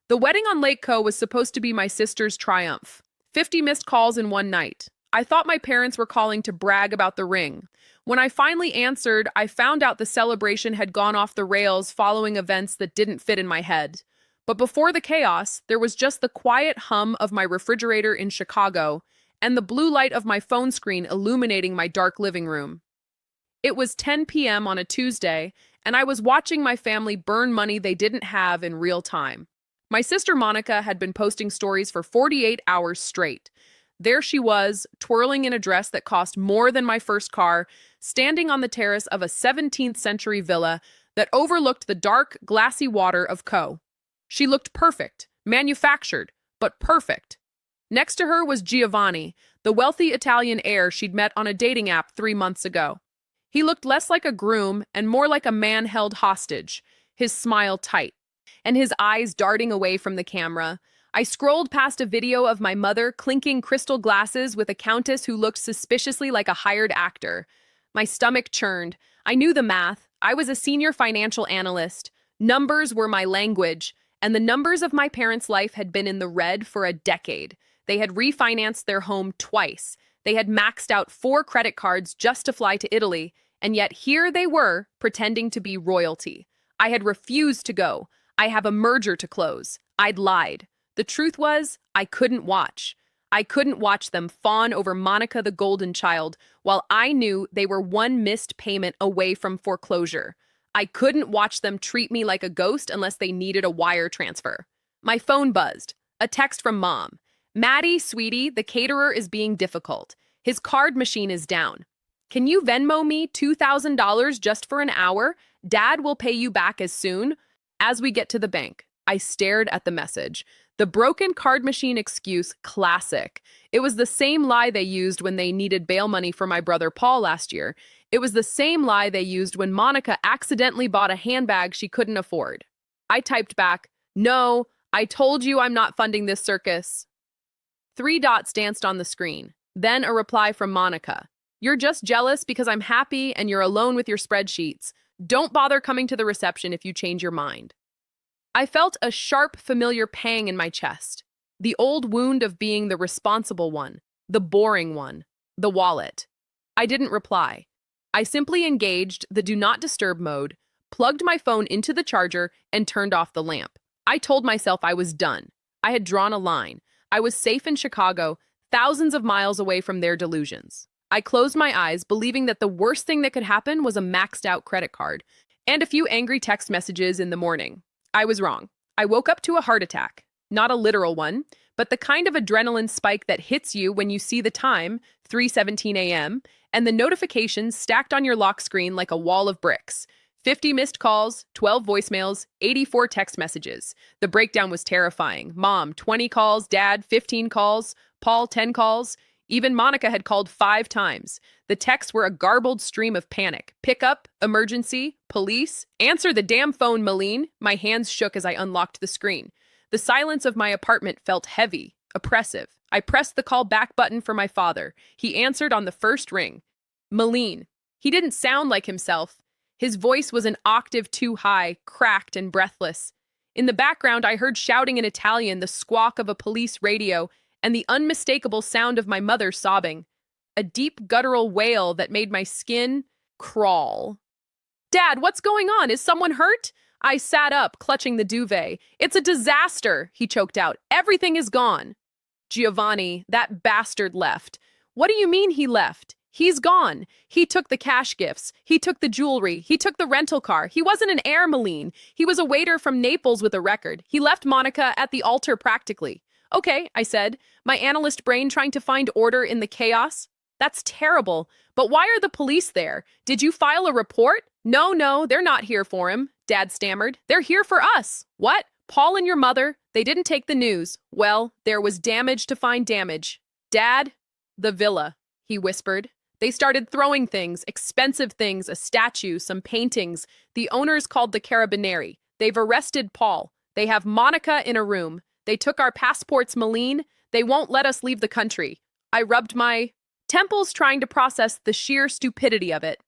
The wedding on Lake Co was supposed to be my sister's triumph. 50 missed calls in one night. I thought my parents were calling to brag about the ring. When I finally answered, I found out the celebration had gone off the rails following events that didn't fit in my head. But before the chaos, there was just the quiet hum of my refrigerator in Chicago and the blue light of my phone screen illuminating my dark living room. It was 10 p.m. on a Tuesday, and I was watching my family burn money they didn't have in real time. My sister Monica had been posting stories for 48 hours straight. There she was, twirling in a dress that cost more than my first car, standing on the terrace of a 17th century villa that overlooked the dark, glassy water of Co. She looked perfect, manufactured, but perfect. Next to her was Giovanni, the wealthy Italian heir she'd met on a dating app 3 months ago. He looked less like a groom and more like a man held hostage, his smile tight, and his eyes darting away from the camera. I scrolled past a video of my mother clinking crystal glasses with a countess who looked suspiciously like a hired actor. My stomach churned. I knew the math. I was a senior financial analyst. Numbers were my language, and the numbers of my parents' life had been in the red for a decade. They had refinanced their home twice. They had maxed out 4 credit cards just to fly to Italy, and yet here they were, pretending to be royalty. I had refused to go. I have a merger to close. I'd lied. The truth was, I couldn't watch. I couldn't watch them fawn over Monica the Golden Child while I knew they were one missed payment away from foreclosure. I couldn't watch them treat me like a ghost unless they needed a wire transfer. My phone buzzed. A text from Mom. Maddie, sweetie, the caterer is being difficult. His card machine is down. Can you Venmo me $2,000 just for an hour? Dad will pay you back as soon as we get to the bank. I stared at the message. The broken card machine excuse, classic. It was the same lie they used when they needed bail money for my brother Paul last year. It was the same lie they used when Monica accidentally bought a handbag she couldn't afford. I typed back, "No, I told you I'm not funding this circus." 3 dots danced on the screen. Then a reply from Monica. "You're just jealous because I'm happy and you're alone with your spreadsheets. Don't bother coming to the reception if you change your mind." I felt a sharp, familiar pang in my chest. The old wound of being the responsible one, the boring one, the wallet. I didn't reply. I simply engaged the do not disturb mode, plugged my phone into the charger, and turned off the lamp. I told myself I was done. I had drawn a line. I was safe in Chicago, thousands of miles away from their delusions. I closed my eyes, believing that the worst thing that could happen was a maxed out credit card and a few angry text messages in the morning. I was wrong. I woke up to a heart attack. Not a literal one, but the kind of adrenaline spike that hits you when you see the time, 3:17 a.m., and the notifications stacked on your lock screen like a wall of bricks. 50 missed calls, 12 voicemails, 84 text messages. The breakdown was terrifying. Mom, 20 calls. Dad, 15 calls. Paul, 10 calls. Even Monica had called 5 times. The texts were a garbled stream of panic. Pickup, emergency, police. Answer the damn phone, Malene. My hands shook as I unlocked the screen. The silence of my apartment felt heavy, oppressive. I pressed the call back button for my father. He answered on the first ring. Malene. He didn't sound like himself. His voice was an octave too high, cracked and breathless. In the background, I heard shouting in Italian, the squawk of a police radio, and the unmistakable sound of my mother sobbing. A deep guttural wail that made my skin crawl. "Dad, what's going on? Is someone hurt?" I sat up, clutching the duvet. "It's a disaster," he choked out. "Everything is gone." Giovanni, that bastard left. "What do you mean he left? He's gone. He took the cash gifts. He took the jewelry. He took the rental car. He wasn't an heir, Malene. He was a waiter from Naples with a record. He left Monica at the altar practically." "Okay," I said, my analyst brain trying to find order in the chaos. "That's terrible. But why are the police there? Did you file a report?" No, they're not here for him," Dad stammered. "They're here for us." "What? Paul and your mother? They didn't take the news." "Well, there was damage to find damage." "Dad?" "The villa," he whispered. "They started throwing things, expensive things, a statue, some paintings. The owners called the Carabinieri. They've arrested Paul. They have Monica in a room. They took our passports, Malene. They won't let us leave the country." I rubbed my temples trying to process the sheer stupidity of it.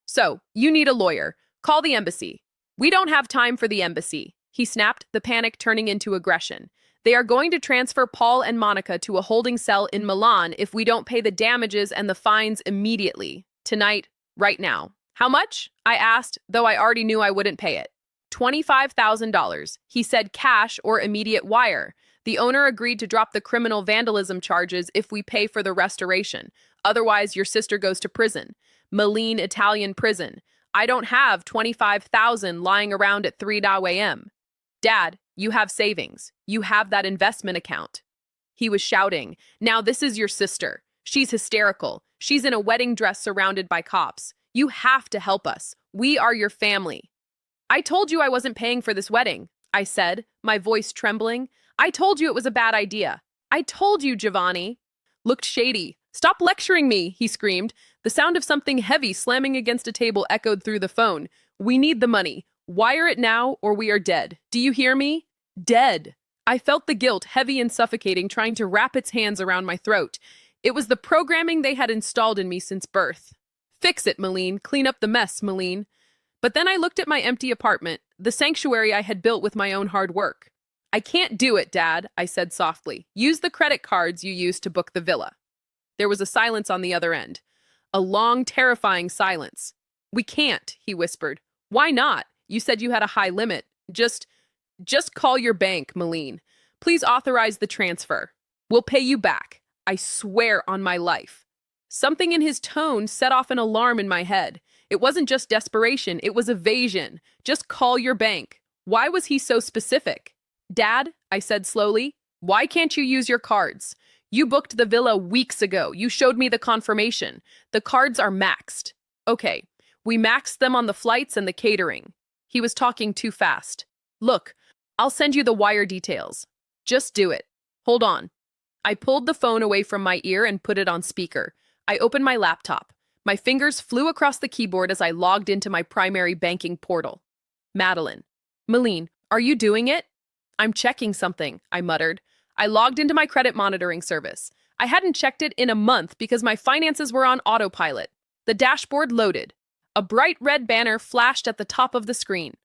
"So, you need a lawyer. Call the embassy." "We don't have time for the embassy." he snapped, the panic turning into aggression. They are going to transfer Paul and Monica to a holding cell in Milan if we don't pay the damages and the fines immediately. Tonight, right now. How much? I asked, though I already knew I wouldn't pay it. $25,000. He said cash or immediate wire. The owner agreed to drop the criminal vandalism charges if we pay for the restoration. Otherwise, your sister goes to prison. Milan Italian prison. I don't have $25,000 lying around at 3 a.m. Dad, you have savings. You have that investment account. He was shouting, now this is your sister. She's hysterical. She's in a wedding dress surrounded by cops. You have to help us. We are your family. I told you I wasn't paying for this wedding, I said, my voice trembling. I told you it was a bad idea. I told you, Giovanni. Looked shady. Stop lecturing me, he screamed. The sound of something heavy slamming against a table echoed through the phone. We need the money. Wire it now or we are dead. Do you hear me? Dead. I felt the guilt, heavy and suffocating, trying to wrap its hands around my throat. It was the programming they had installed in me since birth. Fix it, Milan. Clean up the mess, Milan. But then I looked at my empty apartment, the sanctuary I had built with my own hard work. I can't do it, Dad, I said softly. Use the credit cards you used to book the villa. There was a silence on the other end. A long, terrifying silence. We can't, he whispered. Why not? You said you had a high limit. Just call your bank, Milan. Please authorize the transfer. We'll pay you back. I swear on my life. Something in his tone set off an alarm in my head. It wasn't just desperation, it was evasion. Just call your bank. Why was he so specific? Dad, I said slowly, why can't you use your cards? You booked the villa weeks ago. You showed me the confirmation. The cards are maxed. Okay, we maxed them on the flights and the catering. He was talking too fast. Look, I'll send you the wire details. Just do it. Hold on. I pulled the phone away from my ear and put it on speaker. I opened my laptop. My fingers flew across the keyboard as I logged into my primary banking portal. Madeline. Milan, are you doing it? I'm checking something, I muttered. I logged into my credit monitoring service. I hadn't checked it in a month because my finances were on autopilot. The dashboard loaded. A bright red banner flashed at the top of the screen.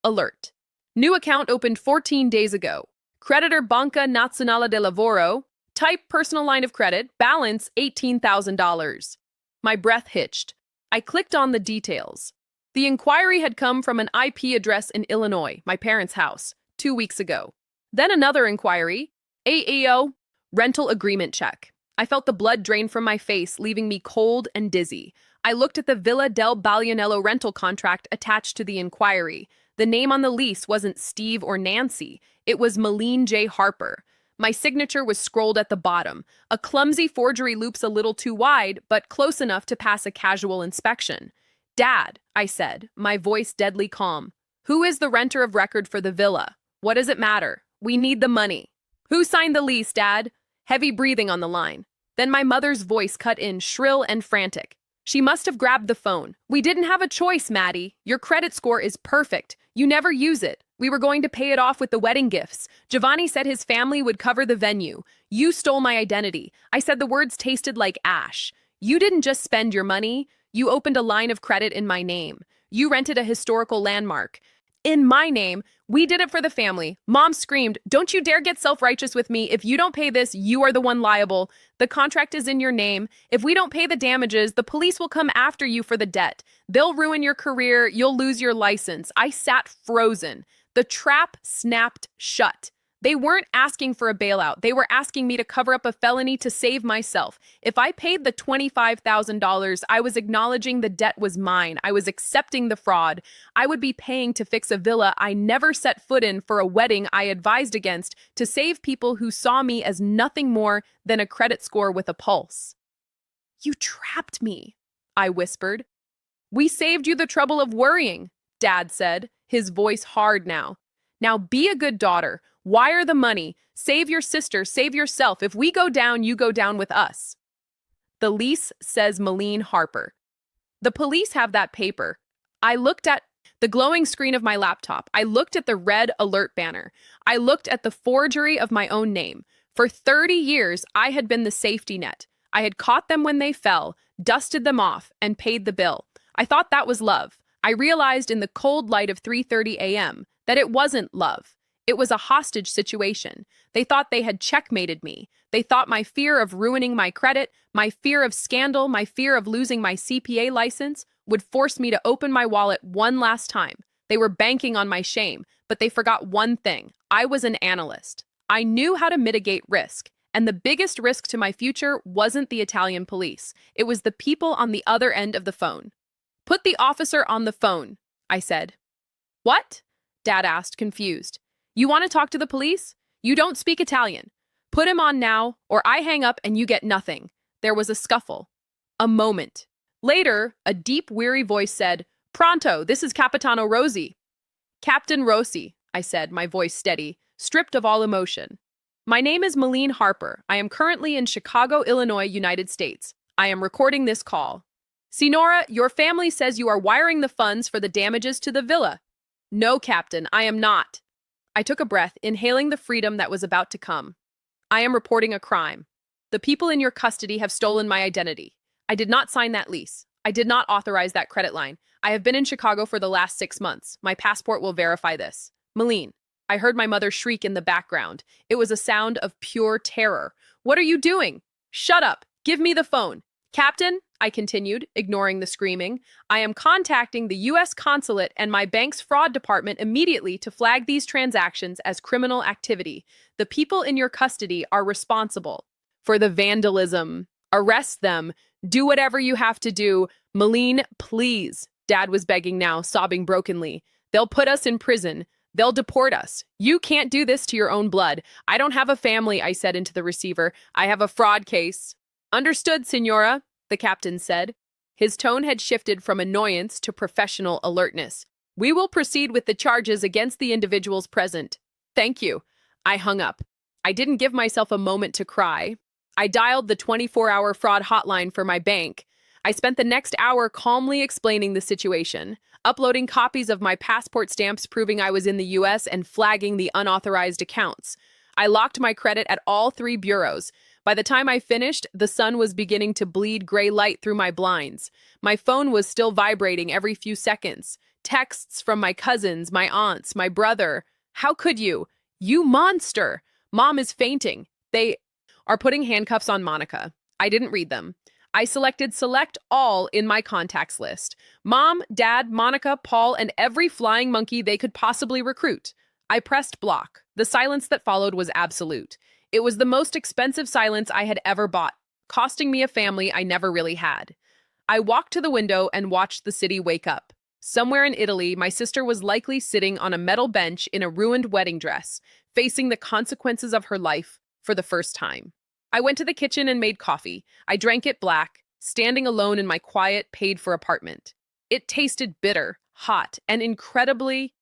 Alert. New account opened 14 days ago. Creditor Banca Nazionale del Lavoro. Type personal line of credit. Balance $18,000. My breath hitched. I clicked on the details. The inquiry had come from an IP address in Illinois, my parents' house, 2 weeks ago. Then another inquiry. AEO, rental agreement check. I felt the blood drain from my face, leaving me cold and dizzy. I looked at the Villa del Balionello rental contract attached to the inquiry. The name on the lease wasn't Steve or Nancy. It was Milan J. Harper. My signature was scrolled at the bottom. A clumsy forgery loops a little too wide, but close enough to pass a casual inspection. Dad, I said, my voice deadly calm. Who is the renter of record for the villa? What does it matter? We need the money. Who signed the lease, Dad? Heavy breathing on the line. Then my mother's voice cut in, shrill and frantic. She must have grabbed the phone. We didn't have a choice, Maddie. Your credit score is perfect. You never use it. We were going to pay it off with the wedding gifts. Giovanni said his family would cover the venue. You stole my identity. I said the words tasted like ash. You didn't just spend your money. You opened a line of credit in my name. You rented a historical landmark. In my name, we did it for the family. Mom screamed, don't you dare get self-righteous with me. If you don't pay this, you are the one liable. The contract is in your name. If we don't pay the damages, the police will come after you for the debt. They'll ruin your career. You'll lose your license. I sat frozen. The trap snapped shut. They weren't asking for a bailout. They were asking me to cover up a felony to save myself. If I paid the $25,000, I was acknowledging the debt was mine. I was accepting the fraud. I would be paying to fix a villa I never set foot in for a wedding I advised against to save people who saw me as nothing more than a credit score with a pulse. You trapped me, I whispered. We saved you the trouble of worrying, Dad said, his voice hard now. Now be a good daughter. Wire the money. Save your sister. Save yourself. If we go down, you go down with us. The lease says Milan Harper. The police have that paper. I looked at the glowing screen of my laptop. I looked at the red alert banner. I looked at the forgery of my own name. For 30 years, I had been the safety net. I had caught them when they fell, dusted them off, and paid the bill. I thought that was love. I realized in the cold light of 3:30 a.m. that it wasn't love. It was a hostage situation. They thought they had checkmated me. They thought my fear of ruining my credit, my fear of scandal, my fear of losing my CPA license would force me to open my wallet one last time. They were banking on my shame, but they forgot one thing. I was an analyst. I knew how to mitigate risk. And the biggest risk to my future wasn't the Italian police. It was the people on the other end of the phone. Put the officer on the phone, I said. What? Dad asked, confused. You want to talk to the police? You don't speak Italian. Put him on now, or I hang up and you get nothing. There was a scuffle. A moment. Later, a deep, weary voice said, Pronto, this is Capitano Rossi. Captain Rossi, I said, my voice steady, stripped of all emotion. My name is Malene Harper. I am currently in Chicago, Illinois, United States. I am recording this call. Signora, your family says you are wiring the funds for the damages to the villa. No, Captain, I am not. I took a breath, inhaling the freedom that was about to come. I am reporting a crime. The people in your custody have stolen my identity. I did not sign that lease. I did not authorize that credit line. I have been in Chicago for the last 6 months. My passport will verify this. Malene, I heard my mother shriek in the background. It was a sound of pure terror. What are you doing? Shut up. Give me the phone. Captain, I continued, ignoring the screaming, I am contacting the U.S. consulate and my bank's fraud department immediately to flag these transactions as criminal activity. The people in your custody are responsible for the vandalism. Arrest them. Do whatever you have to do. Malene, please. Dad was begging now, sobbing brokenly. They'll put us in prison. They'll deport us. You can't do this to your own blood. I don't have a family, I said into the receiver. I have a fraud case. Understood, Signora, the captain said. His tone had shifted from annoyance to professional alertness. We will proceed with the charges against the individuals present. Thank you. I hung up. I didn't give myself a moment to cry. I dialed the 24-hour fraud hotline for my bank. I spent the next hour calmly explaining the situation, uploading copies of my passport stamps proving I was in the U.S. and flagging the unauthorized accounts. I locked my credit at all 3 bureaus. By the time I finished, the sun was beginning to bleed gray light through my blinds. My phone was still vibrating every few seconds. Texts from my cousins, my aunts, my brother. How could you? You monster! Mom is fainting. They are putting handcuffs on Monica. I didn't read them. I selected select all in my contacts list. Mom, Dad, Monica, Paul, and every flying monkey they could possibly recruit. I pressed block. The silence that followed was absolute. It was the most expensive silence I had ever bought, costing me a family I never really had. I walked to the window and watched the city wake up. Somewhere in Italy, my sister was likely sitting on a metal bench in a ruined wedding dress, facing the consequences of her life for the first time. I went to the kitchen and made coffee. I drank it black, standing alone in my quiet, paid-for apartment. It tasted bitter, hot, and incredibly